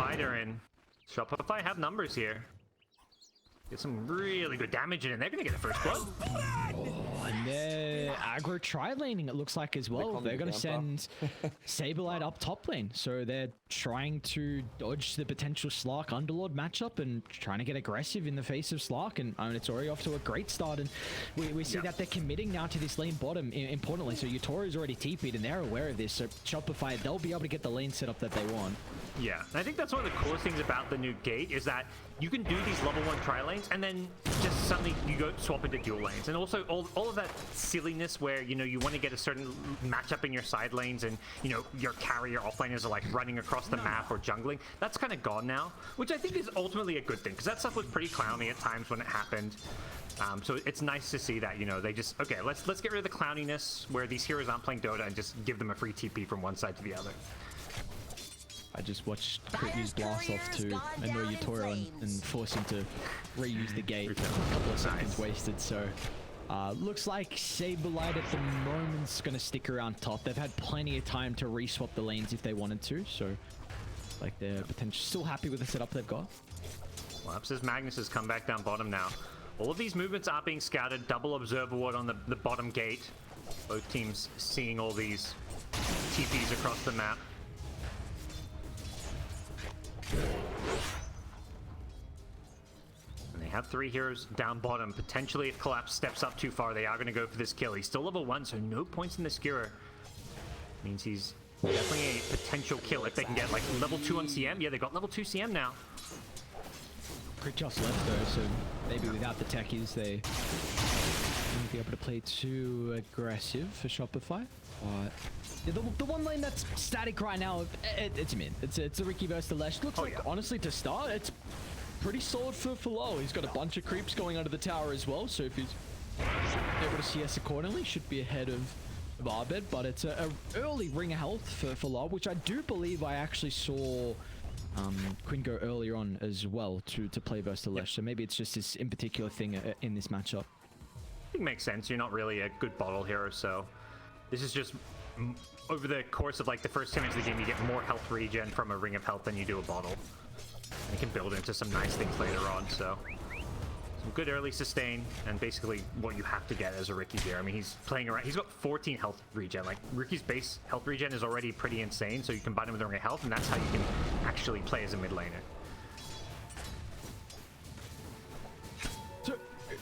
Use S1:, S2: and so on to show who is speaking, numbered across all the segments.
S1: fighter, and Shopify have numbers here. Get some really good damage in, and they're going to get a first blood.
S2: Oh, and they're aggro tri-laning, it looks like, as well. They're going to send Saberlight up top lane. So they're trying to dodge the potential Slark Underlord matchup and trying to get aggressive in the face of Slark. And it's already off to a great start. And we see that they're committing now to this lane bottom, importantly. So Yutoro's already TP'd, and they're aware of this. So Shopify, they'll be able to get the lane set up that they want.
S1: Yeah, and I think that's one of the coolest things about the new gate is that you can do these level 1 tri-lanes and then just suddenly you go swap into dual lanes. And also all of that silliness where, you know, you want to get a certain matchup in your side lanes and, you know, your carrier offlaners are like running across the map or jungling. That's kind of gone now, which I think is ultimately a good thing because that stuff was pretty clowny at times when it happened. So it's nice to see that, you know, they just, okay, let's get rid of the clowniness where these heroes aren't playing Dota and just give them a free TP from one side to the other.
S2: I just watched Crit use Blast Off to annoy Yutoro and force him to reuse the gate. A couple of seconds wasted, so looks like Saberlight at the moment's going to stick around top. They've had plenty of time to re-swap the lanes if they wanted to, so like they're potentially still happy with the setup they've got.
S1: Well, says Magnus has come back down bottom now. All of these movements are being scouted. Double observer ward on the bottom gate. Both teams seeing all these TPs across the map. And they have 3 heroes down bottom. Potentially, if Collapse steps up too far, they are going to go for this kill. He's still level 1, so no points in the skewer. Means he's definitely a potential kill if they can get like level 2 on CM. Yeah, they got level 2 CM now.
S2: Crit just left though, so maybe without the techies, they won't be able to play too aggressive for Shopify. But yeah, the one lane that's static right now, it's mid. It's a Riki versus the Lesh. Looks like, honestly, to start, it's pretty solid for Larl. He's got a bunch of creeps going under the tower as well, so if he's able to CS accordingly, should be ahead of Arbed. But it's a early ring of health for Larl, which I do believe I actually saw Quinn go earlier on as well to play versus the Lesh. So maybe it's just this in particular thing in this matchup.
S1: I think it makes sense. You're not really a good bottle hero, so this is just over the course of like the first 10 minutes of the game, you get more health regen from a ring of health than you do a bottle. And you can build into some nice things later on, so some good early sustain and basically what you have to get as a Riki here. I mean, he's playing around, he's got 14 health regen. Like Riki's base health regen is already pretty insane, so you combine him with a ring of health and that's how you can actually play as a mid laner.
S2: So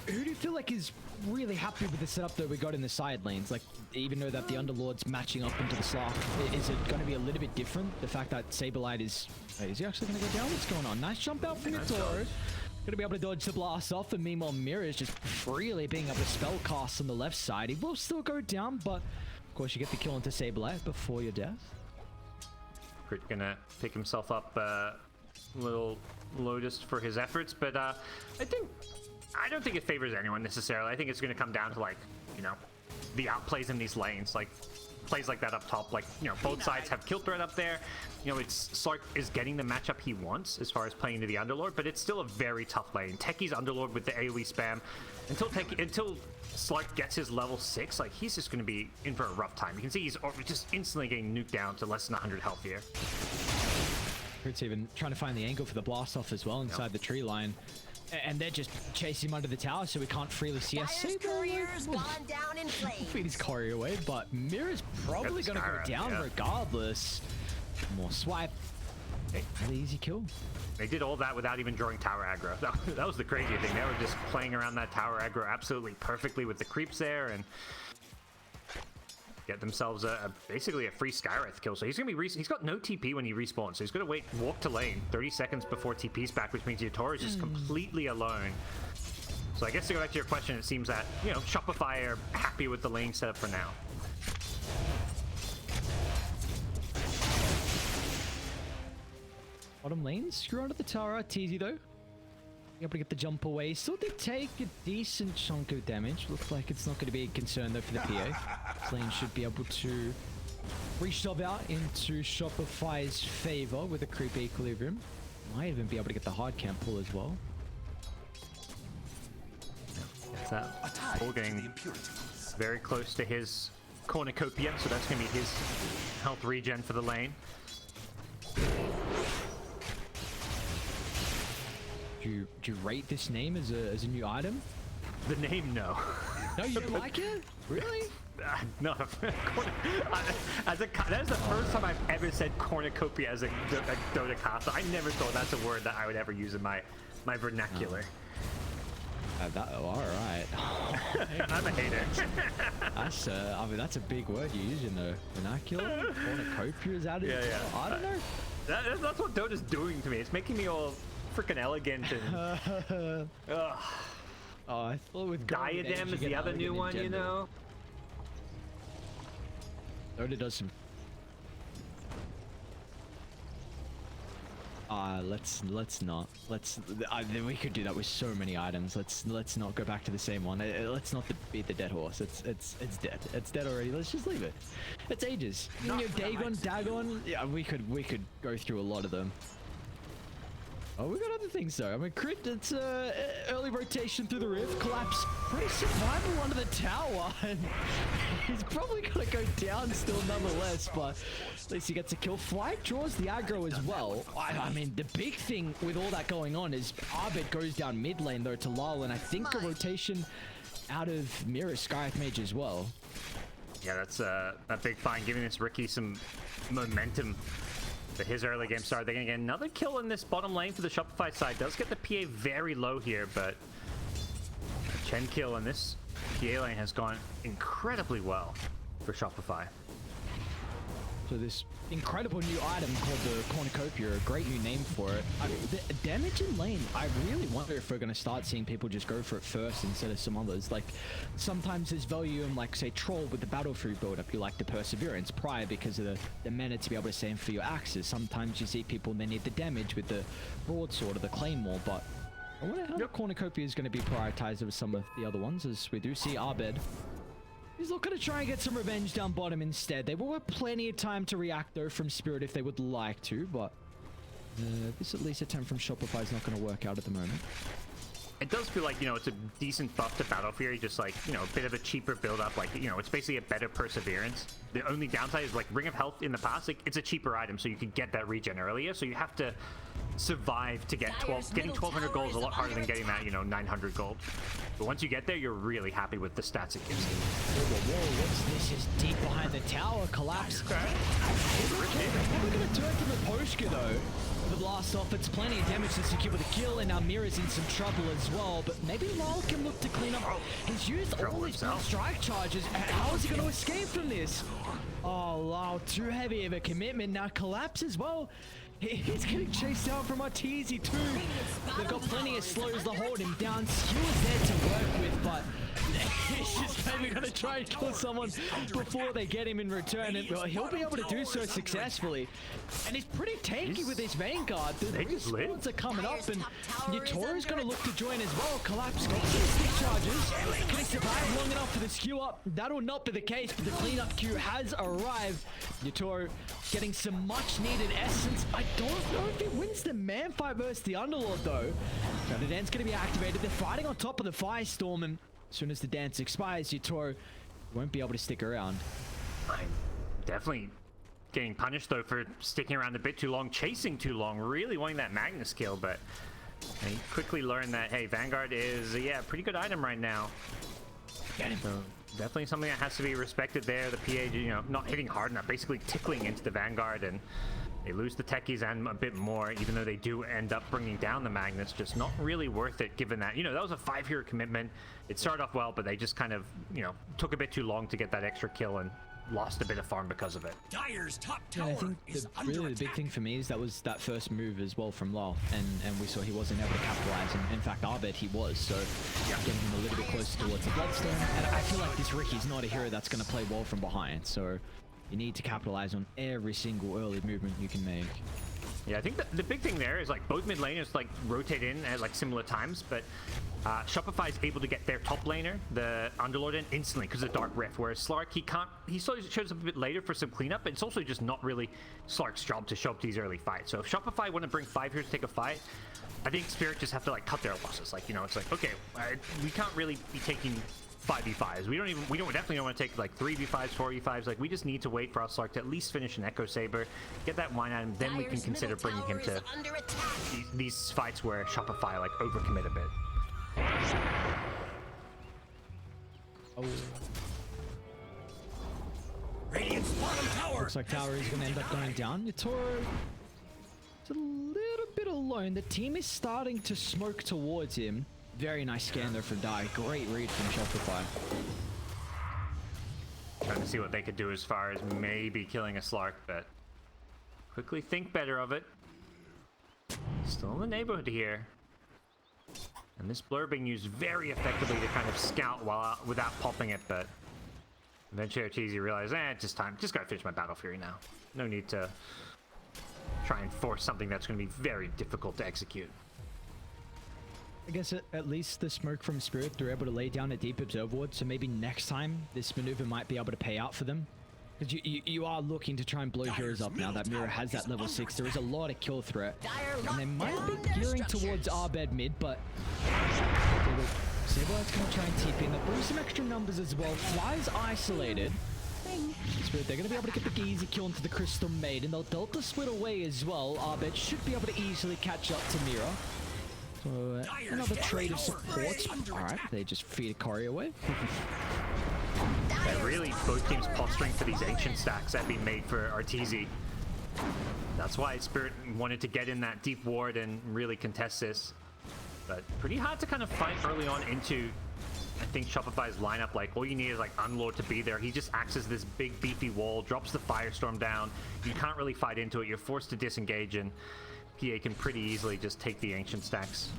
S2: who do you feel like is really happy with the setup that we got in the side lanes? Like, even though that the Underlord's matching up into the Slark, is it going to be a little bit different? The fact that Saberlight is... Wait, is he actually going to go down? What's going on? Nice jump out from Yutoro. Going to be able to dodge the blast off, and meanwhile Mirror is just freely being able to spell cast on the left side. He will still go down, but of course you get the kill into Saberlight before your death.
S1: Crit gonna pick himself up a little low just for his efforts, but I don't think it favors anyone necessarily. I think it's going to come down to, like, you know, the outplays in these lanes, like plays like that up top. Like, you know, both sides have kill threat up there. You know, it's Slark is getting the matchup he wants as far as playing into the Underlord, but it's still a very tough lane. Techie's Underlord with the AoE spam until Slark gets his level 6. Like, he's just going to be in for a rough time. You can see he's just instantly getting nuked down to less than 100 health here.
S2: Crit's even trying to find the angle for the blast off as well inside the tree line. And they're just chasing him under the tower, so we can't freely see us.
S3: Courier's gone down in flames.
S2: Feed his courier away, but Mirror's probably going to go down regardless. More swipe. Really easy kill.
S1: They did all that without even drawing tower aggro. That was the crazy thing. They were just playing around that tower aggro absolutely perfectly with the creeps there and get themselves basically a free Skywrath kill. So he's gonna be he's got no TP when he respawns, so he's gonna walk to lane 30 seconds before TP's back, which means Yutoro is just completely alone. So I guess to go back to your question, it seems that, you know, Shopify are happy with the lane setup for now.
S2: Bottom lane, screw under the tower. Teasy though, able to get the jump away. Still did take a decent chunk of damage. Looks like it's not going to be a concern though for the PA. Lane should be able to re-shove out into Shopify's favor with a creep equilibrium. Might even be able to get the hard camp pull as well.
S1: It's that pull getting very close to his cornucopia, so that's going to be his health regen for the lane.
S2: do you rate this name as a new item?
S1: The name, no.
S2: No, you don't like it? Really?
S1: No. That is the first time I've ever said cornucopia as a Dota caster. I never thought that's a word that I would ever use in my vernacular.
S2: All right.
S1: I'm a hater.
S2: That's I mean, that's a big word you use in the vernacular. Cornucopia is out of
S1: Yeah.
S2: I don't know.
S1: That's what Dota's doing to me. It's making me all freaking elegant and. Ugh.
S2: Oh, I thought with
S1: Diadem is the other new one, you know.
S2: Dota does some. Let's not. We could do that with so many items. Let's not go back to the same one. Let's not beat the dead horse. It's dead. It's dead already. Let's just leave it. It's ages. You know, Dagon. Yeah, we could go through a lot of them. Oh, we got other things though. I mean, crit. It's early rotation through the rift. Collapse. Pretty survival under the tower. And he's probably gonna go down still nonetheless, but at least he gets a kill. Flight draws the aggro as well. I mean, the big thing with all that going on is Arbit goes down mid lane though to Larl, and I think a rotation out of Mirror Skyeth Mage as well.
S1: Yeah, that's a big find, giving this Riki some momentum. But his early game start, they're gonna get another kill in this bottom lane for the Shopify side. Does get the PA very low here, but Chen kill in this PA lane has gone incredibly well for Shopify.
S2: So this incredible new item called the Cornucopia, a great new name for it. I mean, the damage in lane, I really wonder if we're going to start seeing people just go for it first instead of some others. Like, sometimes there's value in, like, say, Troll with the Battle-Free build-up. You like the Perseverance prior because of the mana to be able to save for your axes. Sometimes you see people, they need the damage with the Broadsword or the Claymore, but I wonder how the Cornucopia is going to be prioritized over some of the other ones, as we do see Arbed. He's looking to try and get some revenge down bottom instead. They will have plenty of time to react though from Spirit if they would like to, but this at least attempt from Shopify is not going to work out at the moment.
S1: It does feel like, you know, it's a decent buff to Battle Fury, just like, you know, a bit of a cheaper build-up. Like, you know, it's basically a better Perseverance. The only downside is, like, Ring of Health in the past, like, it's a cheaper item, so you can get that regen earlier. So you have to survive to get 12. Getting 1,200 gold is a lot harder than getting that, you know, 900 gold. But once you get there, you're really happy with the stats it gives you.
S2: Whoa, what's this? Is deep behind the tower. Collapse. Okay. We're going to turn from the Poshka, though. The blast off, it's plenty of damage to secure with a kill, and now Mira's in some trouble as well, but maybe Larl can look to clean up. He's used all his strike charges. How is he going to escape from this? Oh, Larl, too heavy of a commitment. Now Collapse as well. He's getting chased down from Arteezy too. They've got plenty of slows to hold him down. Skill is there to work with, but he's just maybe going to try and kill someone before they get him in return. And he'll be able to do so successfully. And he's pretty tanky with his Vanguard. The respawns are coming up, and Yatoru's going to look to join as well. Collapse got some stick charges. Can he survive long enough for the skew up? That'll not be the case, but the cleanup queue has arrived. Yatoru getting some much needed essence. I don't know if he wins the man fight versus the Underlord though. Now the dance going to be activated. They're fighting on top of the Firestorm, and as soon as the dance expires, Yatoru won't be able to stick around.
S1: I'm definitely getting punished though for sticking around a bit too long, chasing too long, really wanting that Magnus kill, but he quickly learned that, hey, Vanguard is, a pretty good item right now. Get him. So definitely something that has to be respected there. The PA, you know, not hitting hard enough, basically tickling into the Vanguard, and they lose the techies and a bit more, even though they do end up bringing down the Magnus. Just not really worth it, given that, you know, that was a 5-hero commitment. It started off well, but they just kind of, you know, took a bit too long to get that extra kill and lost a bit of farm because of it.
S4: Dyer's top tower
S2: I think really the big thing for me is that was that first move as well from Larl, and we saw he wasn't able to capitalize, and in fact Arbed he was, so getting him a little bit closer towards the Bloodstone. And I feel like this Riki's not a hero that's going to play well from behind, so you need to capitalize on every single early movement you can make.
S1: Yeah, I think the big thing there is, like, both mid laners like rotate in at like similar times, but Shopify is able to get their top laner, the Underlord, in instantly because of Dark Rift, whereas Slark, he sort of shows up a bit later for some cleanup, but it's also just not really Slark's job to show up to these early fights. So if Shopify want to bring 5 heroes to take a fight, I think Spirit just have to, like, cut their losses. Like, you know, it's like, okay, we can't really be taking 5v5s. We definitely don't want to take like 3v5s, 4v5s. Like we just need to wait for our Slark to at least finish an Echo Saber, get that wine item, then we can consider bringing him to these fights where Shopify like overcommit a bit.
S2: Oh.
S4: Radiant's bottom tower.
S2: Looks like tower is going to end up going down. Yatoro is a little bit alone. The team is starting to smoke towards him. Very nice scan there from Dai. Great read from Shopify.
S1: Trying to see what they could do as far as maybe killing a Slark, but quickly think better of it. Still in the neighborhood here. And this blur being used very effectively to kind of scout without popping it, but eventually Arteezy realized, just gotta finish my Battle Fury now. No need to try and force something that's gonna be very difficult to execute.
S2: I guess at least the smoke from Spirit, they're able to lay down a deep observer ward, so maybe next time this maneuver might be able to pay out for them. Because you are looking to try and blow heroes up now that Mira has that level 6. There is a lot of kill threat. And they might be gearing towards our bed mid, but Sablelight's going to try and TP in. They'll bring some extra numbers as well. Fly's isolated. Spirit, they're going to be able to get the easy kill into the Crystal Maiden. They'll Delta split away as well. Arbed should be able to easily catch up to Mira. So another trade of supports. Alright, they just feed a Cory away.
S1: Yeah, really, both teams posturing for these ancient stacks that have been made for Arteezy. That's why Spirit wanted to get in that deep ward and really contest this. But pretty hard to kind of fight early on into, I think, Shopify's lineup. Like, all you need is like Unlord to be there. He just acts as this big beefy wall, drops the Firestorm down. You can't really fight into it. You're forced to disengage, and PA can pretty easily just take the ancient stacks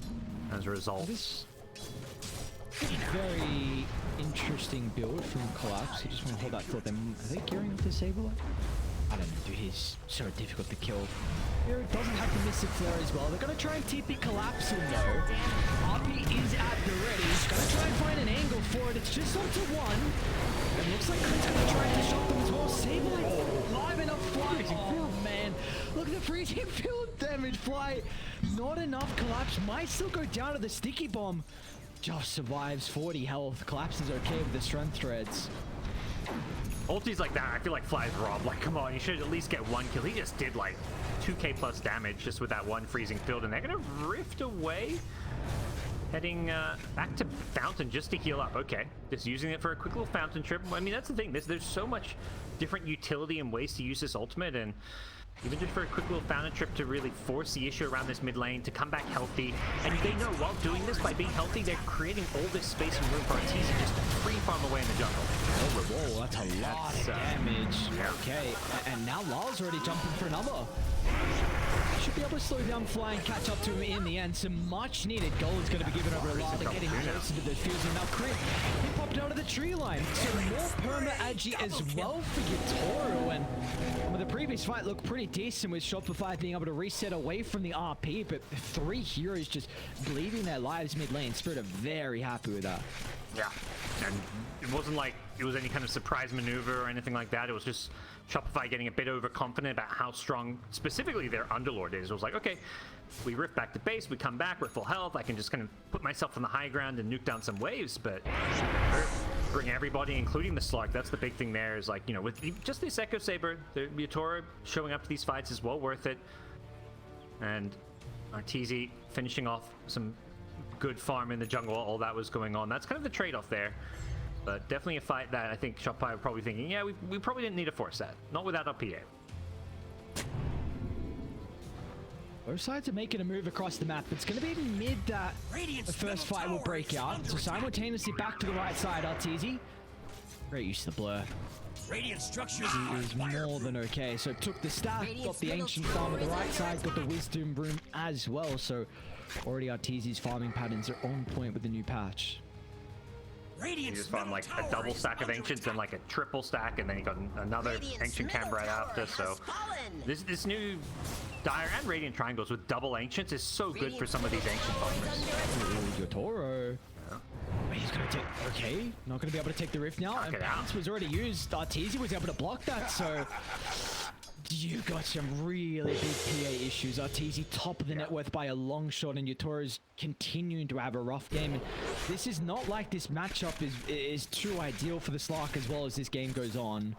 S1: as a result.
S2: This very interesting build from Collapse. I just want to hold that thought. Are they gearing up to Saberlight? I don't know, dude. He's so difficult to kill. Here doesn't have the Mystic Flare as well. They're going to try and TP Collapse in though. RP is at the ready. He's going to try and find an angle for it. It's just onto one. It looks like Crit's going to try to shot them as well. Saberlight live enough Fly. Oh man. Look at the freezing field damage. Fly. Not enough. Collapse might still go down to the sticky bomb. Just survives 40 health. Collapse is okay with the strength threads.
S1: Ultis like that, I feel like Fly's robbed. Like, come on, you should at least get one kill. He just did like 2k plus damage just with that one freezing field, and they're gonna rift away. Heading back to Fountain just to heal up. Okay, just using it for a quick little Fountain trip. I mean, that's the thing. There's so much different utility and ways to use this ultimate, and even just for a quick little Fountain trip to really force the issue around this mid lane to come back healthy. And they know while doing this, by being healthy, they're creating all this space and room for Arteezy just to free farm away in the jungle.
S2: Whoa, that's a lot of damage. Okay, and now Larl's already jumping for another. Should be able to slow down Fly and catch up to him in the end. Some much needed gold is going to be given over Larl to get him closer to the defusal. Now Crit, he popped out of the tree line. So more perma agi as well for Yatoro. And with the previous fight looked pretty decent with Shopify being able to reset away from the RP, but 3 heroes just bleeding their lives mid lane. Spirit are very happy with that.
S1: Yeah, and it wasn't like it was any kind of surprise maneuver or anything like that. It was just Shopify getting a bit overconfident about how strong specifically their Underlord is. It was like, okay, we rift back to base, we come back, we're full health, I can just kind of put myself on the high ground and nuke down some waves, but bring everybody, including the Slark. That's the big thing there, is like, you know, with just this Echo Saber, the Yatoro showing up to these fights is well worth it. And Arteezy finishing off some good farm in the jungle, all that was going on. That's kind of the trade-off there. But definitely a fight that I think Shopify were probably thinking, yeah, we probably didn't need to force that. Not without our PA.
S2: Both sides are making a move across the map. It's going to be mid that the first fight will break out. So simultaneously back to the right side, Arteezy. Great use of the blur.
S4: Radiant structures
S2: He is more than okay. So took the staff, got the ancient farm on the right side, got the wisdom room as well. So already Arteezy's farming patterns are on point with the new patch.
S1: He just farmed like a double stack of ancients and like a triple stack, and then he got another ancient camp right after. So this new Dire and Radiant Triangles with double ancients is so good for some of these ancient farmers.
S2: Yatoro. He's gonna take, okay, not gonna be able to take the rift now. And Bounce was already used. Arteezy was able to block that, so you got some really big PA issues. Arteezy top of the net worth by a long shot, and Yutoro's continuing to have a rough game. And this is not like this matchup is too ideal for the Slark as well as this game goes on.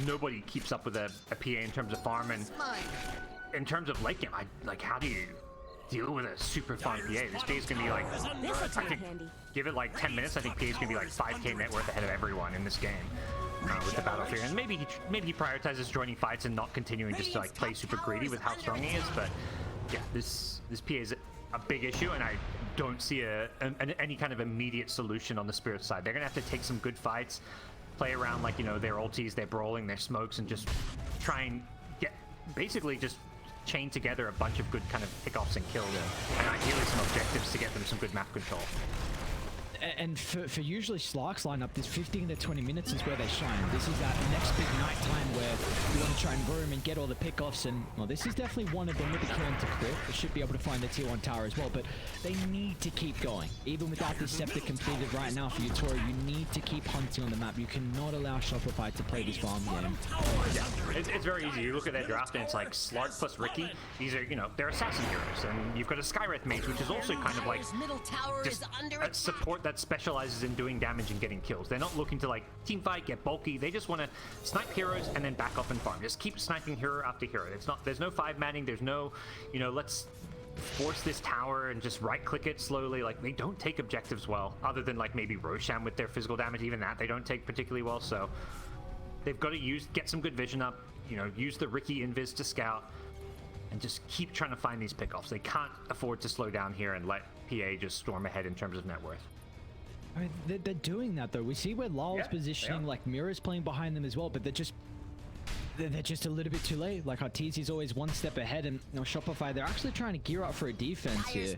S1: Nobody keeps up with a PA in terms of farm, and in terms of late game, like, how do you deal with a super farm PA? This PA is gonna be like, I think, give it like 10 minutes, I think PA is gonna be like 5k net worth ahead of everyone in this game. With the Battlefield, and maybe he prioritizes joining fights and not continuing just to like play super greedy with how strong he is. But yeah, this PA is a big issue, and I don't see any kind of immediate solution on the Spirit side. They're gonna have to take some good fights, play around like, you know, their ultis, their brawling, their smokes, and just try and get basically just chain together a bunch of good kind of pickoffs and kills, and ideally some objectives to get them some good map control.
S2: And for usually Slark's lineup, this 15 to 20 minutes is where they shine. This is that next big night time where you want to try and roam and get all the pickoffs. And well, this is definitely one of them with the killing to quit. They should be able to find the tier 1 tower as well, but they need to keep going. Even without this scepter completed right now for Yutoro, you need to keep hunting on the map. You cannot allow Shopify to play this farm game.
S1: Yeah, it's very easy. You look at their draft and it's like Slark plus Riki. These are, you know, they're assassin heroes, and you've got a Skywrath mage, which is also kind of like just a support that specializes in doing damage and getting kills. They're not looking to like team fight, get bulky. They just want to snipe heroes and then back off and farm. Just keep sniping hero after hero. There's no 5-manning. There's no, you know, let's force this tower and just right click it slowly. Like, they don't take objectives well, other than like maybe Roshan with their physical damage. Even that they don't take particularly well. So they've got to get some good vision up, you know, use the Riki invis to scout, and just keep trying to find these pickoffs. They can't afford to slow down here and let PA just storm ahead in terms of net worth.
S2: I mean, they're doing that though. We see where Larl's positioning, like Mira's playing behind them as well, but they're just a little bit too late. Like Arteezy's always one step ahead, and you know, Shopify, they're actually trying to gear up for a defense here.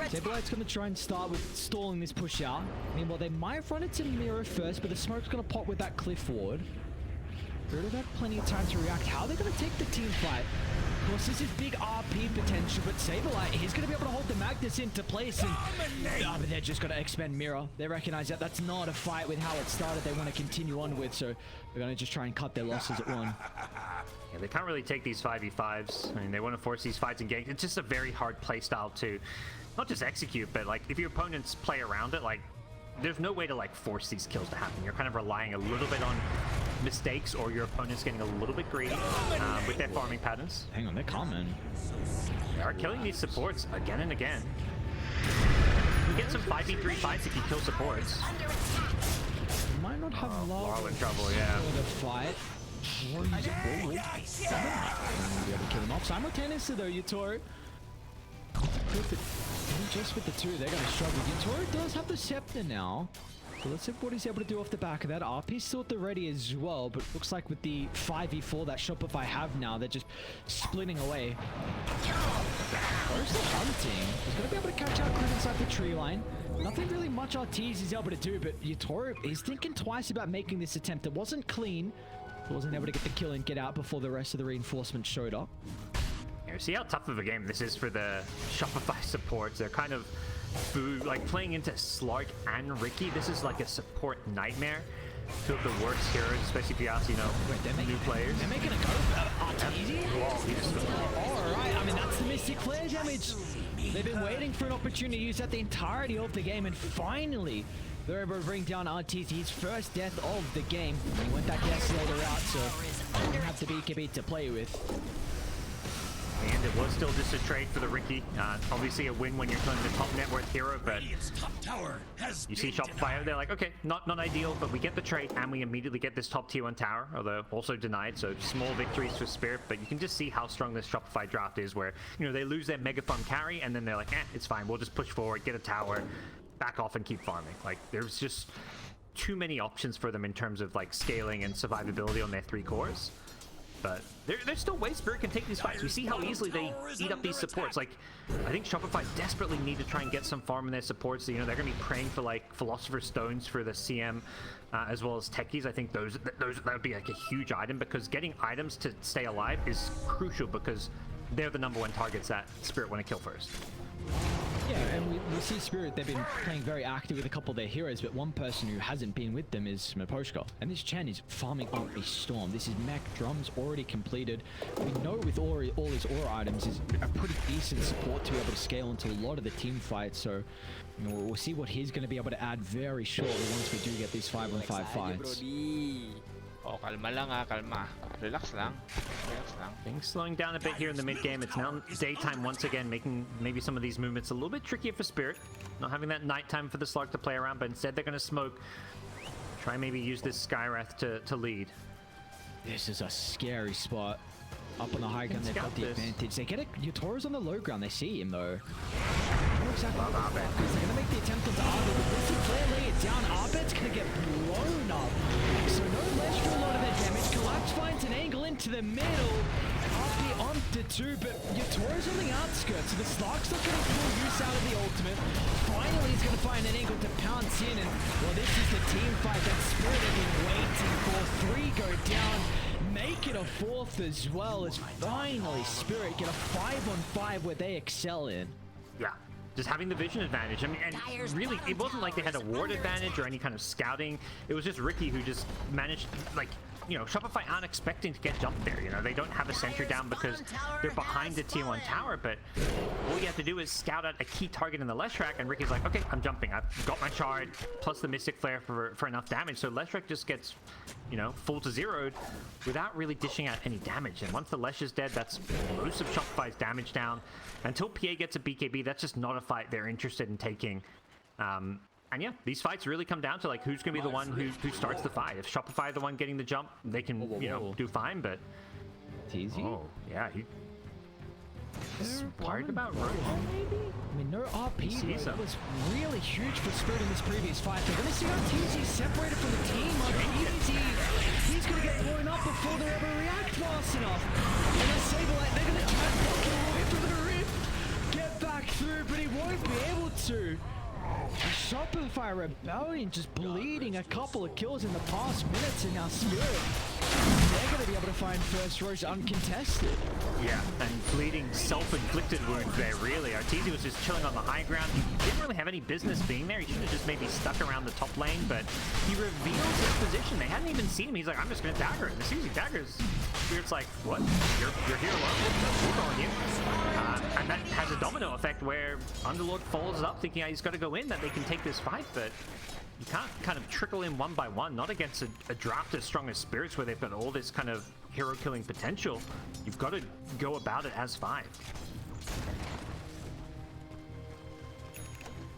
S2: Sablelight's going to try and start with stalling this push out. Meanwhile, they might run it to Mira first, but the smoke's going to pop with that cliff ward. They've had plenty of time to react. How are they going to take the team fight? Of course, this is big RP potential, but Saberlight, he's going to be able to hold the Magnus into place, and but they're just going to expend Mira. They recognize that that's not a fight with how it started. They want to continue on with, so they're going to just try and cut their losses at one.
S1: Yeah, they can't really take these 5v5s. I mean, they want to force these fights and ganks. It's just a very hard play style to not just execute, but like if your opponents play around it, like there's no way to like force these kills to happen. You're kind of relying a little bit on mistakes, or your opponent's getting a little bit greedy with their farming patterns.
S2: Hang on, they're coming.
S1: They are killing these supports again and again. You get some 5v3 fights if you kill supports.
S2: You might not have
S1: Larl in trouble, yeah.
S2: For the fight. Or use a bullet. And be able to kill him off. Simultaneously though, Yutoro. Just with the two, they're going to struggle. Yutoro does have the scepter now. So let's see what he's able to do off the back of that. RP's still at the ready as well, but looks like with the 5v4 that Shopify have now, they're just splitting away. Or still hunting. He's going to be able to catch out clean inside the tree line. Nothing really much Arteezy is able to do, but Yutoro is thinking twice about making this attempt. It wasn't clean. He wasn't able to get the kill and get out before the rest of the reinforcements showed up.
S1: Yeah, see how tough of a game this is for the Shopify supports. They're kind of like playing into Slark and Riki. This is like a support nightmare. Two of the worst heroes, especially if you ask, you know, new players.
S2: They're making a go for Arteezy? Alright, I mean, that's the Mystic Flare damage. They've been waiting for an opportunity to use that the entirety of the game, and finally, they're able to bring down Arteezy's first death of the game. He went that Desolator route, so they don't have the BKB to play with.
S1: And it was still just a trade for the Riki. Obviously a win when you're killing the top net worth hero, but you see Shopify out there like, okay, not ideal, but we get the trade and we immediately get this top tier 1 tower, although also denied, so small victories for Spirit, but you can just see how strong this Shopify draft is, where, you know, they lose their mega farm carry and then they're like, it's fine, we'll just push forward, get a tower, back off and keep farming. Like, there's just too many options for them in terms of like scaling and survivability on their 3 cores. But there's still ways Spirit can take these fights. We see how easily they eat up these supports. Like, I think Shopify desperately need to try and get some farm in their supports. You know, they're going to be praying for like Philosopher's Stones for the CM, as well as Techies. I think that would be like a huge item, because getting items to stay alive is crucial, because they're the #1 targets that Spirit want to kill first.
S2: Yeah, and we see Spirit, they've been playing very active with a couple of their heroes, but one person who hasn't been with them is Miposhka. And this Chen is farming up a Storm. This is mech drums already completed. We know with all his aura items is a pretty decent support to be able to scale into a lot of the team fights. So you know, we'll see what he's going to be able to add very shortly once we do get these 5-on-5 fights.
S5: Oh, kalma lang kalma. Relax lang. Relax lang.
S1: Things slowing down a bit here in the mid game. It's now daytime once again, making maybe some of these movements a little bit trickier for Spirit. Not having that nighttime for the Slug to play around, but instead they're going to smoke. Try maybe use this Skywrath to lead.
S2: This is a scary spot. Up on the high ground, they've got the advantage. They get it. Yatoro's on the low ground. They see him though. Not exactly because they're gonna make the attempt onto Arbet, but this is Flare lay it down. Arbet's gonna get blown up. So no less for a lot of their damage. Collapse finds an angle into the middle. RP onto 2, but Yatoro's on the outskirts. So the Slark's not getting full use out of the ultimate. Finally, he's gonna find an angle to pounce in, and well, this is the team fight that Spirit have been waiting for. 3 go down. Make it a 4th as well, as finally Spirit get a 5-on-5 where they excel in.
S1: Yeah, just having the vision advantage. I mean, and really, it wasn't like they had a ward advantage or any kind of scouting. It was just Riki who just managed, like, you know, Shopify aren't expecting to get jumped there. You know, they don't have a sentry down because they're behind the tier 1 tower, but all you have to do is scout out a key target in the Leshrac, and Ricky's like, okay, I'm jumping. I've got my shard, plus the Mystic Flare for enough damage. So Leshrac just gets, you know, full to zeroed without really dishing out any damage. And once the Lesh is dead, that's most of Shopify's damage down. Until PA gets a BKB, that's just not a fight they're interested in taking. And yeah, these fights really come down to like who's going to be the one who starts the fight. If Shopify the one getting the jump, they can you know do fine. But
S2: Teasy?
S1: Oh yeah, he's worried about Rose.
S2: I mean, no RP
S1: That
S2: was really huge for Spirit in this previous fight. They're going to see RTZ separated from the team. RTZ, he's going to get blown up before they ever react fast enough. And that's Saberlight, they're going to try and block him away from the rift. Get back through, but he won't be able to. Shopify Rebellion just bleeding a couple of kills in the past minutes, and now Spirit, they're going to be able to find first Rose uncontested.
S1: Yeah, and bleeding self-inflicted wounds there, really. Arteezy was just chilling on the high ground. He didn't really have any business being there. He should have just maybe stuck around the top lane, but he reveals his position. They hadn't even seen him. He's like, I'm just going to dagger it. And as soon as he daggers, Spirit's like, what? You're here alone? We're on you. And that has a domino effect where Underlord follows up thinking he's got to go in, that they can take this fight, but you can't kind of trickle in one by one, not against a draft as strong as Spirits where they've got all this kind of hero killing potential. You've got to go about it as 5.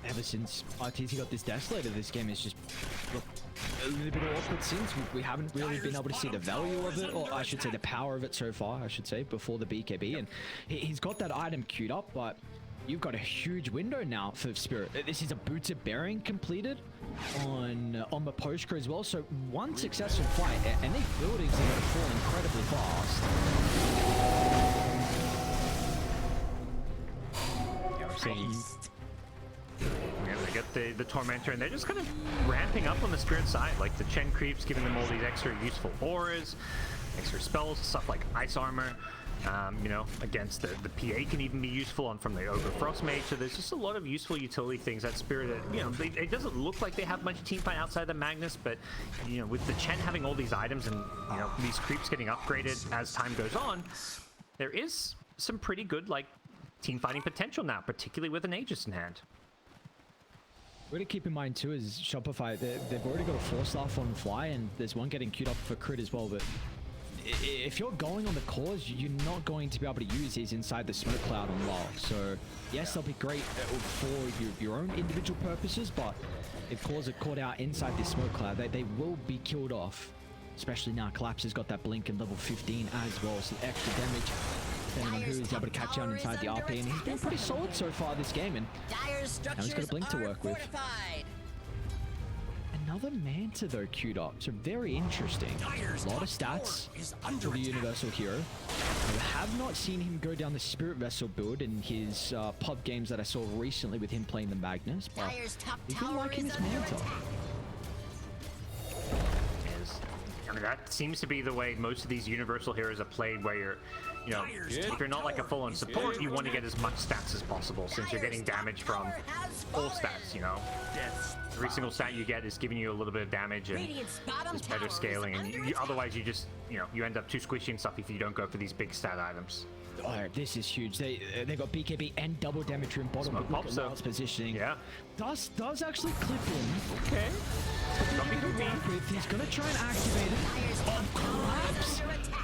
S2: Ever since RTC got this Desolator, this game is just a little bit awkward since we haven't really been able to see the value of it, or I should say the power of it so far, I should say, before the BKB. And he's got that item queued up, but you've got a huge window now for Spirit. This is a Boots of Bearing completed on the Poshka as well. So one successful fight, and these buildings are going to fall incredibly fast.
S1: Yeah, we're seeing... Yeah, they get the Tormentor, and they're just kind of ramping up on the Spirit side. Like the Chen creeps, giving them all these extra useful auras, extra spells, stuff like Ice Armor. You know, against the PA can even be useful from the Ogre Frost Mage. So there's just a lot of useful utility things that Spirit, you know, it doesn't look like they have much teamfight outside the Magnus, but, you know, with the Chen having all these items and, you know, these creeps getting upgraded as time goes on, there is some pretty good, like, team fighting potential now, particularly with an Aegis in hand.
S2: What to keep in mind too is Shopify, they've already got a 4-star on Fly, and there's one getting queued up for crit as well, but if you're going on the cores, you're not going to be able to use these inside the smoke cloud on Larl. So yes, they'll be great for your own individual purposes, but if cores are caught out inside this smoke cloud, they will be killed off. Especially now Collapse has got that blink in level 15 as well, so extra damage depending on who is able to catch out inside the RP, and he's been pretty solid so far this game, and now he's got a blink to work with. Another Manta though queued up, so very interesting. A lot of stats for the Universal Hero. I have not seen him go down the Spirit Vessel build in his pub games that I saw recently with him playing the Magnus, but he's been liking his Manta.
S1: I mean, that seems to be the way most of these Universal heroes are played, where you know, if you're not like a full-on support, you want to get as much stats as possible since you're getting damage from all stats, you know. Every single stat you get is giving you a little bit of damage and is better scaling, and otherwise you just, you know, you end up too squishy and stuff if you don't go for these big stat items.
S2: Oh, this is huge. They got BKB and double damage in bottom. But look at Larl's positioning.
S1: Yeah.
S2: Does actually clip him.
S1: Okay.
S2: He's gonna try and activate it. On collapse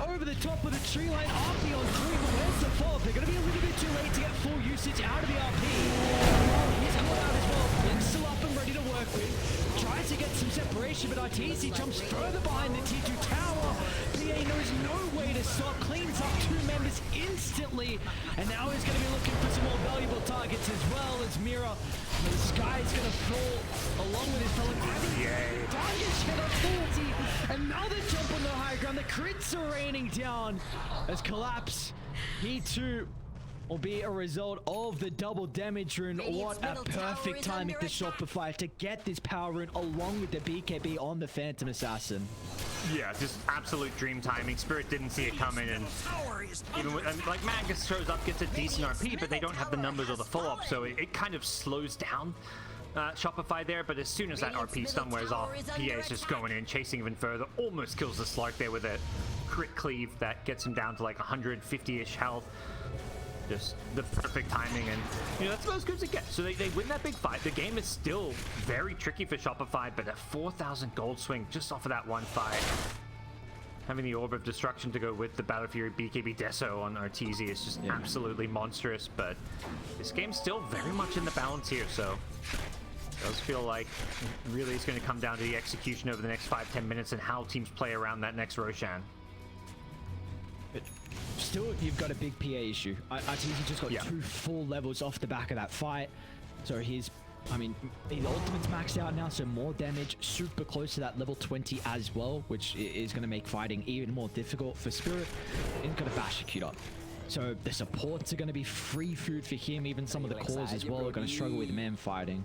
S2: over the top of the tree line. RP on 3, but where's the follow-up? They're gonna be a little bit too late to get full usage out of the RP. He's caught out as well. Blitz still up and ready to work with. Tries to get some separation, but Arteezy jumps further behind the T2 tower. PA knows no way to stop. Cleans up 2 members instantly, and now he's going to be looking for some more valuable targets as well as Mira. The sky is going to fall along with his fellow. Targets hit on 40. Another jump on the high ground. The crits are raining down as Collapse. He too will be a result of the double damage rune. What a perfect timing to Shopify to get this power rune along with the BKB on the Phantom Assassin.
S1: Yeah, just absolute dream timing. Spirit didn't see it coming, and even with, like, Magus shows up, gets a decent RP, but they don't have the numbers or the follow-up, so it kind of slows down Shopify there. But as soon as that RP stun wears off, PA is just going in, chasing even further, almost kills the Slark there with a crit cleave that gets him down to like 150-ish health. Just the perfect timing, and you know, that's about as good as it gets. So they win that big fight. The game is still very tricky for Shopify, but a 4,000 gold swing just off of that one fight. Having the Orb of Destruction to go with the Battle Fury BKB Deso on Arteezy is just absolutely monstrous, but this game's still very much in the balance here, so it does feel like really it's going to come down to the execution over the next 5-10 minutes and how teams play around that next Roshan.
S2: But still, you've got a big PA issue. Arteezy just got 2 full levels off the back of that fight. So his ultimate's maxed out now, so more damage, super close to that level 20 as well, which is going to make fighting even more difficult for Spirit. And got a bash acute up. So the supports are going to be free food for him. Even some of the cores as well are going to struggle with man fighting.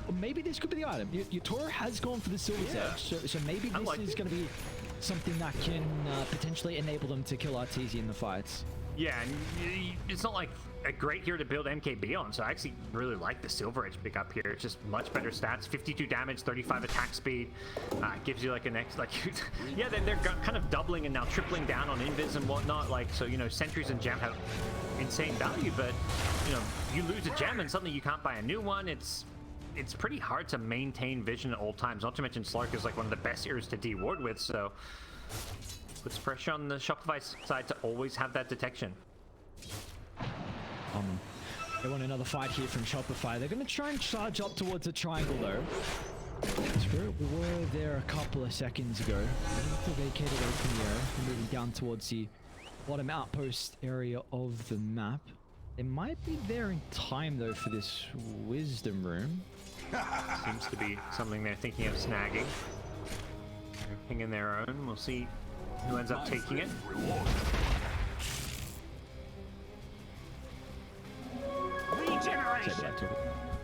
S2: Or maybe this could be the item. Your Toro has gone for the Silver's Edge, so maybe this is going to be something that can potentially enable them to kill Arteezy in the fights. Yeah, and
S1: it's not like a great hero to build MKB on, so I actually really like the Silver Edge pickup here. It's just much better stats, 52 damage, 35 attack speed. Gives you like an yeah, they're kind of doubling and now tripling down on invis and whatnot. Like, so, you know, sentries and gem have insane value, but you know, you lose a gem and suddenly you can't buy a new one. It's pretty hard to maintain vision at all times, not to mention Slark is like one of the best heroes to de-ward with, so puts pressure on the Shopify side to always have that detection.
S2: They want another fight here from Shopify. They're going to try and charge up towards the triangle though. Spirit were there a couple of seconds ago. They to vacate away from the area, moving down towards the bottom outpost area of the map. They might be there in time though for this wisdom room.
S1: Seems to be something they're thinking of snagging. They're pinging their own. We'll see who ends up taking it.
S2: Regeneration.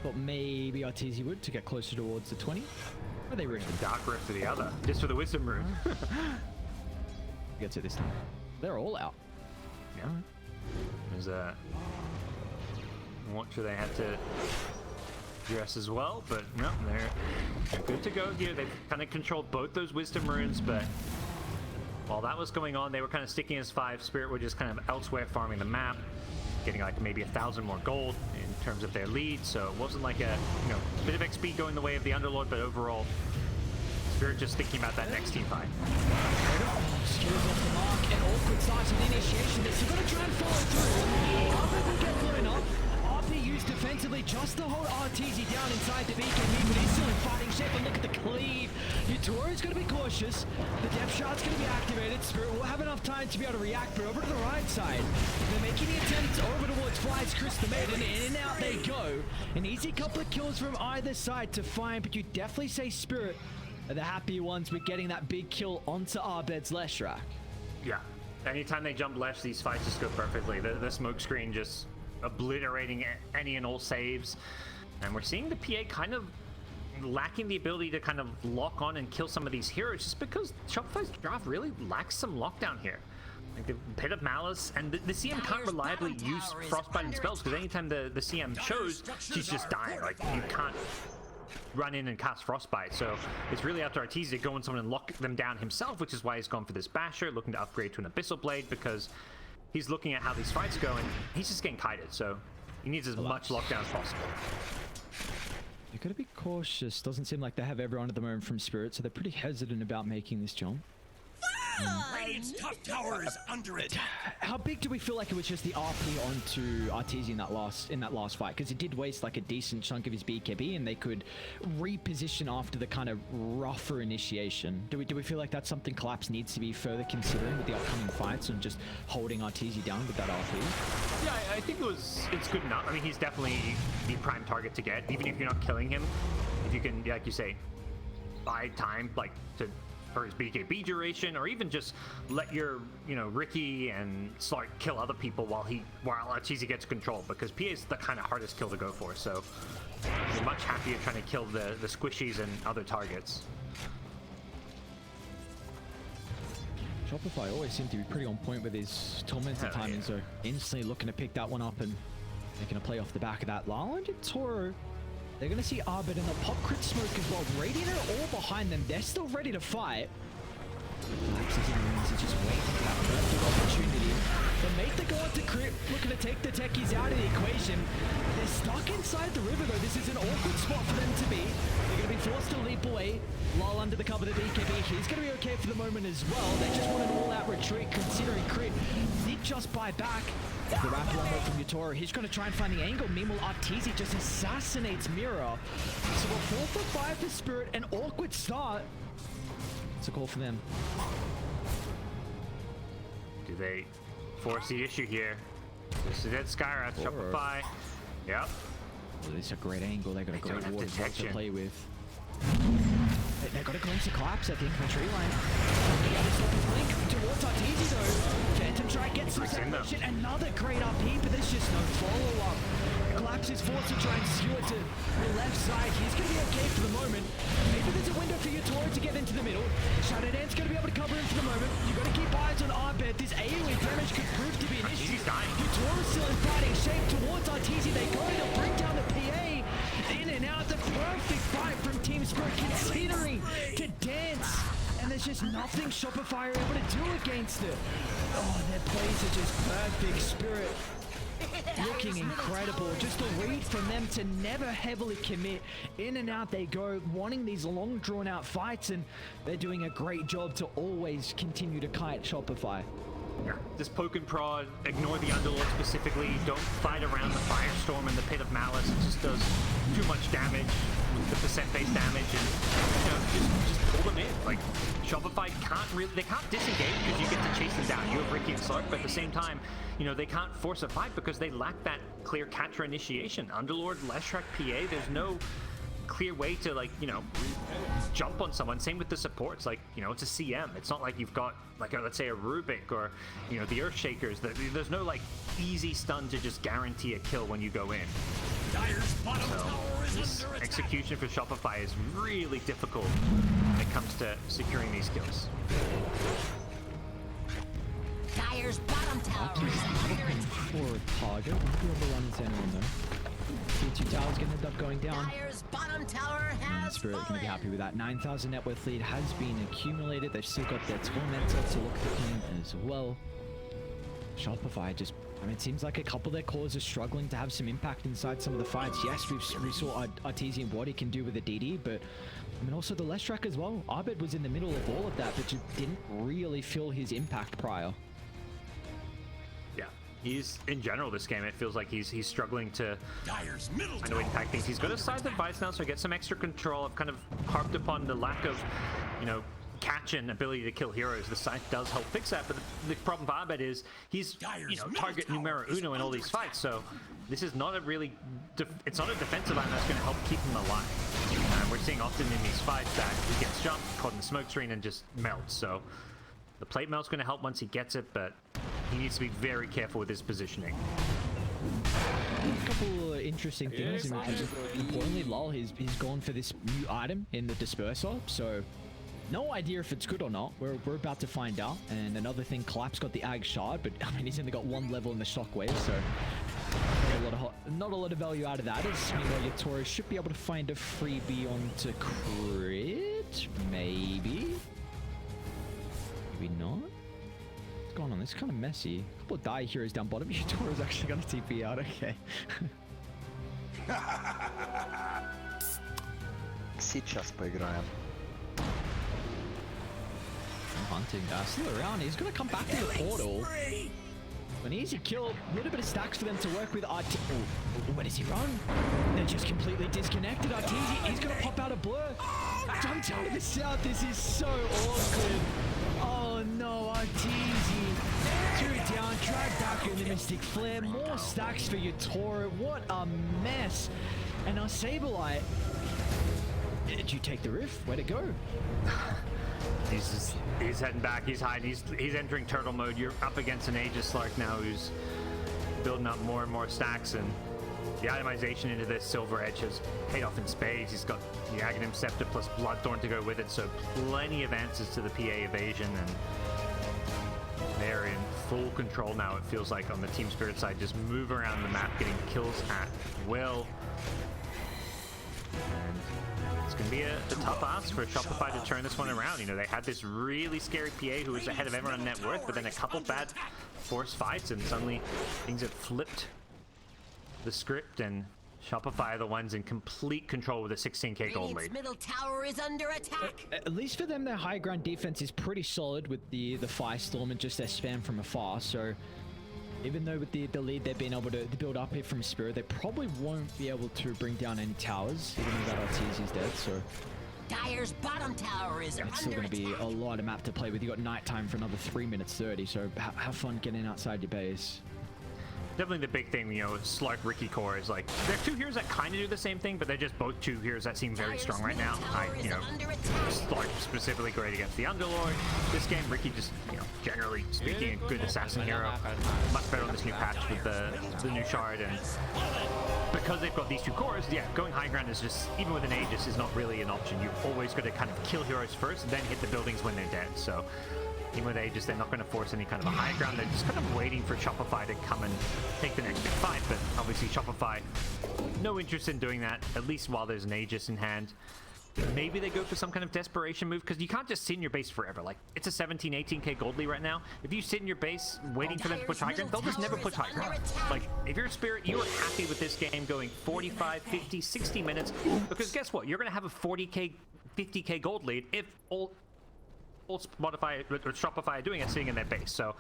S2: But maybe Arteezy would to get closer towards the 20. Are they rift?
S1: Dark Rift for the other, just for the wisdom room.
S2: Gets it this time. They're all out.
S1: Yeah. There's a Watcher they had to address as well, but no, they're good to go here. They've kind of controlled both those wisdom runes, but while that was going on, they were kind of sticking as 5. Spirit were just kind of elsewhere farming the map, getting like maybe 1,000 more gold in terms of their lead. So it wasn't like a bit of XP going the way of the Underlord, but overall, Spirit just thinking about that next team fight.
S2: Skills off the mark and awkward starts with initiation. They're still going to try and follow through. Other than get blown up. RP used defensively just to hold Arteezy down inside the BKB, but he's still in fighting shape. And look at the cleave. Utoro's going to be cautious. The depth shot's going to be activated. Spirit will have enough time to be able to react, but over to the right side. They're making the attempt over towards Fly's Chris the Maiden. In and out they go. An easy couple of kills from either side to find, but you definitely say Spirit are the happy ones with getting that big kill onto Arbed's Leshrac.
S1: Yeah. Anytime they jump left, these fights just go perfectly. The smoke screen just obliterating any and all saves. And we're seeing the PA kind of lacking the ability to kind of lock on and kill some of these heroes just because Shopify's draft really lacks some lockdown here. Like the Pit of Malice, and the CM can't reliably use Frostbite and spells, because anytime the CM shows, she's just dying. Like, you can't run in and cast Frostbite, so it's really up to Arteezy to go in someone and lock them down himself, which is why he's gone for this Basher, looking to upgrade to an Abyssal Blade, because he's looking at how these fights go, and he's just getting kited, so he needs as much lockdown as possible.
S2: They're going to be cautious. Doesn't seem like they have everyone at the moment from Spirit, so they're pretty hesitant about making this jump.
S4: Radiant's top tower is under attack.
S2: How big do we feel like it was just the RP onto Arteezy in that last fight? Because it did waste like a decent chunk of his BKB, and they could reposition after the kind of rougher initiation. Do we feel like that's something Collapse needs to be further considering with the upcoming fights and just holding Arteezy down with that RP?
S1: Yeah, I think it's good enough. I mean, he's definitely the prime target to get, even if you're not killing him. If you can, like you say, buy time, like for his BKB duration, or even just let your, Riki and Slark kill other people while Arteezy gets control, because PA is the kind of hardest kill to go for, so you're much happier trying to kill the squishies and other targets.
S2: Shopify always seem to be pretty on point with his Tormentor timing, so instantly looking to pick that one up and making a play off the back of that. Larl and Toro, they're going to see Arbit and the pop crit smoke as well. Radiant are all behind them. They're still ready to fight. Collapse is in the rings. He's just waiting for that perfect opportunity. The mate to go on to crit, looking to take the techies out of the equation. They're stuck inside the river though. This is an awkward spot for them to be. They're going to be forced to leap away. Larl under the cover of the BKB. He's going to be okay for the moment as well. They just want an all-out retreat, considering crit did just buy back. The rapid one from Yutoro. He's going to try and find the angle. Meanwhile, Arteezy just assassinates Mirror. So we're 4 for 5 for Spirit. An awkward start. It's a call for them.
S1: Do they force the issue here? This is it, Skyrath, Shopify. Yep.
S2: Well, this is a great angle. They got a great ward to play with. They've got a glimpse of Collapse, I think, from the tree line. Blink towards Arteezy though. Phantom try gets some separation. Another great RP, but there's just no follow-up. Collapse is forced to try and skew it to the left side. He's going to be okay for the moment. Maybe there's a window for Yutoro to get into the middle. Shadow Dance going to be able to cover him for the moment. You've got to keep eyes on Arbet. This AoE damage could prove to be an issue. Yutoro's still in fighting shape towards Arteezy. They go to bring down the PA. In and out, the perfect fight from Team Spirit, considering to dance. And there's just nothing Shopify are able to do against it. Oh, their plays are just perfect. Spirit looking incredible. Just a read from them to never heavily commit. In and out they go, wanting these long drawn out fights, and they're doing a great job to always continue to kite Shopify.
S1: Yeah, just poke and prod, ignore the Underlord specifically, don't fight around the Firestorm and the Pit of Malice. It just does too much damage with the percent-based damage, and just pull them in. Like, Shopify they can't disengage because you get to chase them down. You have Riki and Slark, but at the same time, they can't force a fight because they lack that clear Catra initiation. Underlord, Leshrac, PA, there's no clear way to jump on someone. Same with the supports, it's a CM. It's not like you've got let's say a Rubik or the Earthshakers. There's no easy stun to just guarantee a kill when you go in. So this execution for Shopify is really difficult when it comes to securing these kills.
S3: Dire's bottom tower is under attack.
S2: For a target, whoever runs anyone though. Tier 2 tower's gonna end up going down.
S3: Dire's bottom tower has
S2: Spirit
S3: fallen.
S2: gonna be happy with that. 9,000 net worth lead has been accumulated. They've still got their Tormentor to look for him as well. Shopify it seems like a couple of their cores are struggling to have some impact inside some of the fights. Yes, we saw Arteezy and what he can do with the DD, but also the Leshrac as well. Arbet was in the middle of all of that, but just didn't really feel his impact prior.
S1: He's, in general, this game, it feels like he's struggling to
S4: I
S1: know impact things. He's got a side device now, so get some extra control. I've kind of harped upon the lack of, catch and ability to kill heroes. The scythe does help fix that, but the problem for Arbet is he's, target numero uno in all these fights, so this is not a really, it's not a defensive line that's going to help keep him alive. And we're seeing often in these fights that he gets jumped, caught in the smoke screen, and just melts, so the plate melt's going to help once he gets it, but he needs to be very careful with his positioning.
S2: A couple of interesting things. Importantly, Larl, he's gone for this new item in the Disperser, so No idea if it's good or not. We're about to find out. And another thing, Collapse got the Ag Shard, but I mean, he's only got one level in the Shockwave, so not a lot of value out of that. As meanwhile, your Taurus should be able to find a freebie onto Crit. Maybe. Maybe not. What's going on? This is kind of messy. A couple of die heroes down bottom. Your Taurus actually got a TP out. Okay.
S6: Сейчас поиграем.
S2: Hunting guy still around. He's gonna come back to the portal. An easy kill, a little bit of stacks for them to work with. Where does he run? They're just completely disconnected. Arteezy, he's gonna pop out a blur. Don't tell me the south. This is so awkward. Oh no, Arteezy. 2 down, drag back in the Mystic Flare. More stacks for your Toro. What a mess. And now Saberlight. Did you take the riff? Where'd it go?
S1: He's heading back. He's hiding. He's entering turtle mode. You're up against an Aegis Slark now who's building up more and more stacks, and the itemization into this Silver Edge has paid off in spades. He's got the Aghanim Scepter plus Bloodthorn to go with it, so plenty of answers to the PA evasion, and they're in full control now, it feels like, on the Team Spirit side. Just move around the map, getting kills at will. And it's going to be a tough ask for Shopify to turn this one around. You know, they had this really scary PA who was ahead of everyone on net worth, but then a couple bad forced fights, and suddenly things have flipped the script, and Shopify are the ones in complete control with a 16k gold lead.
S3: Middle tower is under attack.
S2: At least for them, their high ground defense is pretty solid with the Firestorm and just their spam from afar. So even though with the lead they've been able to build up here from Spirit, they probably won't be able to bring down any towers, even though that Arteezy is dead. So
S3: Dire's bottom tower is
S2: it's still
S3: under
S2: going to be
S3: attack.
S2: a lot of map to play with. You got nighttime for another 3 minutes 30. So have fun getting outside your base.
S1: Definitely the big thing, you know, Slark Riki core is like, they're two heroes that kind of do the same thing, but they're just both two heroes that seem very strong right now. You know, Slark specifically great against the Underlord. This game, Riki just, you know, generally speaking, a good assassin hero. Much better on this new patch with the new shard, and because they've got these two cores, yeah, going high ground is just, even with an Aegis, is not really an option. You've always got to kind of kill heroes first, then hit the buildings when they're dead. So even with Aegis, they're not going to force any kind of a high ground. They're just kind of waiting for Shopify to come and take the next big fight. But obviously Shopify, no interest in doing that, at least while there's an Aegis in hand. Maybe they go for some kind of desperation move, because you can't just sit in your base forever. Like, it's a 17, 18k gold lead right now. If you sit in your base waiting for them to push high ground, they'll just never push high ground. Like, if you're a Spirit, you are happy with this game going 45, 50, 60 minutes, because guess what? You're going to have a 40k, 50k gold lead if all Spotify or Shopify are doing it sitting in their base. So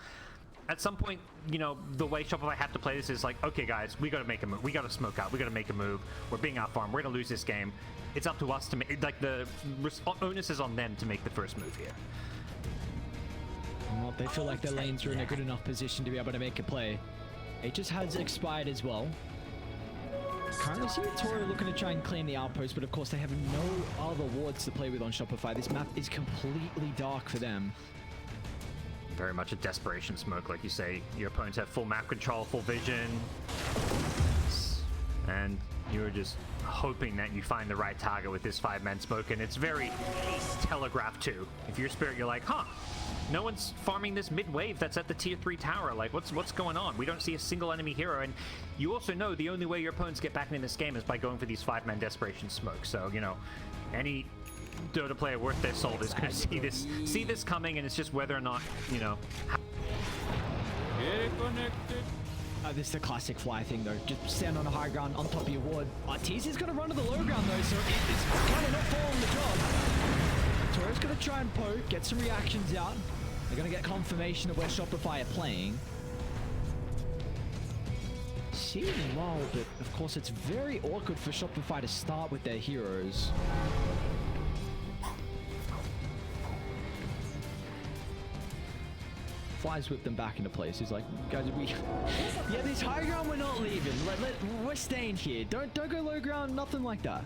S1: at some point, you know, the way Shopify have to play this is like, okay guys, we got to make a move, we got to smoke out, we got to make a move, we're being outfarmed, we're gonna lose this game. It's up to us to make, like, the onus is on them to make the first move here.
S2: Well, they feel like their lanes are in a good enough position to be able to make a play. Aegis has expired as well. Currently see Toro looking to try and claim the outpost, but of course they have no other wards to play with on Shopify. This map is completely dark for them.
S1: Very much a desperation smoke, like you say. Your opponents have full map control, full vision, and you're just hoping that you find the right target with this 5-man smoke, and it's very telegraphed too. If you're Spirit, you're like, huh, no one's farming this mid-wave that's at the tier 3 tower. Like, what's going on? We don't see a single enemy hero, and you also know the only way your opponents get back in this game is by going for these 5-man desperation smokes. So, you know, any Dota player worth their salt is going to see this coming, and it's just whether or not, you know.
S5: Get connected.
S2: This is a classic fly thing though. Just stand on a high ground on top of your ward. Arteezy's gonna run to the low ground though, so it's kind of not falling the job. Toro's gonna try and poke, get some reactions out. They're gonna get confirmation of where Shopify are playing. Seeing well, but of course it's very awkward for Shopify to start with their heroes. Flies whip them back into place. He's like, guys, yeah, this high ground we're not leaving. We're staying here. Don't go low ground, nothing like that.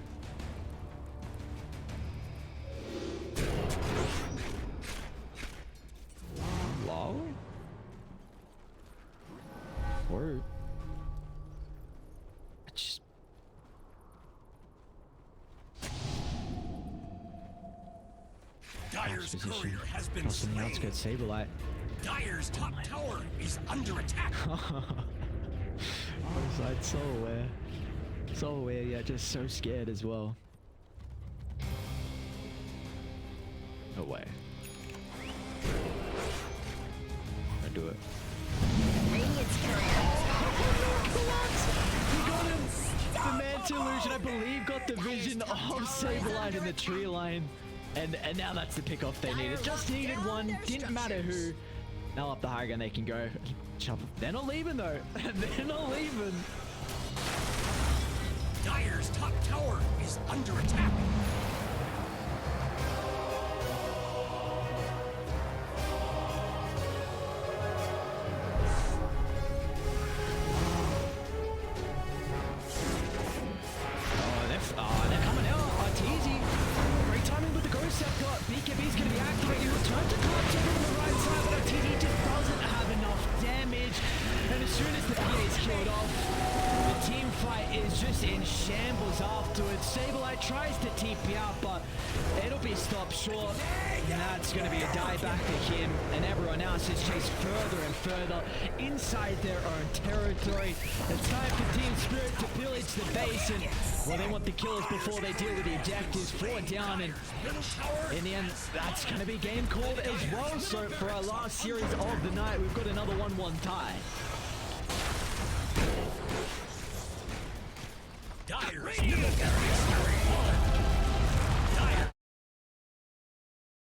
S2: Larl? Word. Just...
S4: Dire's Dire's
S2: position.
S4: courier has been
S2: Crossing the
S4: slain.
S2: outskirts, Saberlight.
S4: Dire's top tower is under attack.
S2: Onside, so aware. So aware, yeah, just so scared as well. No way. Don't do it.
S3: Radiant's courier.
S2: He got him! The Manta Illusion, I believe, got the vision of Saberlight in the tree line. And now that's the pickoff they needed. Just needed one, didn't matter who. Now up the high ground they can go. They're not leaving though. They're not leaving.
S4: Dire's top tower is under attack.
S2: They're coming out. Arteezy. Great timing with the Ghost Scepter. BKB's going to be activated. Return to clutch over on the right side, but Arteezy just doesn't have enough damage. And as soon as the PA is killed off, the team fight is just in shambles afterwards. Saberlight tries to TP out, but it'll be stopped short. And that's going to be a dieback for him. And everyone else is chased further and further inside their own territory. It's time for Team Spirit to pillage the base. And, well, they want the kills before they deal with the objectives. 4 down, and in the end, that's going to be game called as well. So for our last series of the night, we've got another 1-1 tie.
S4: Dire's middle barracks